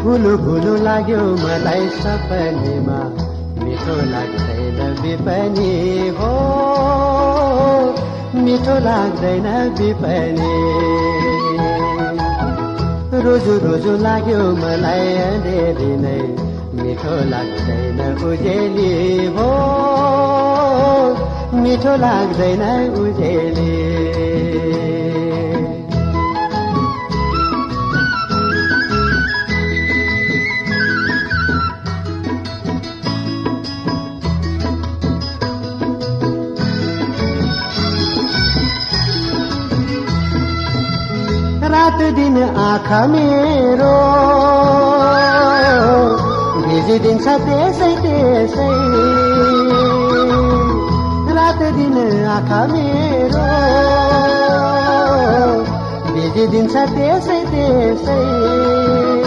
भुलु भुलु लाग्यो मलाई सपनीमा मिठो लाग्दैन बिपनी हो मिठो लाग्दैन बिपनी रोजु रोजु लाग्यो मलाई अँधेरी नै मिठो लाग्दैन उजेली हो मिठो लाग्दैन उजेली रात दिन आँखा मेरो भिजिदिन्छ त्यसै त्यसै रात दिन आँखा मेरो भिजिदिन्छ त्यसै त्यसै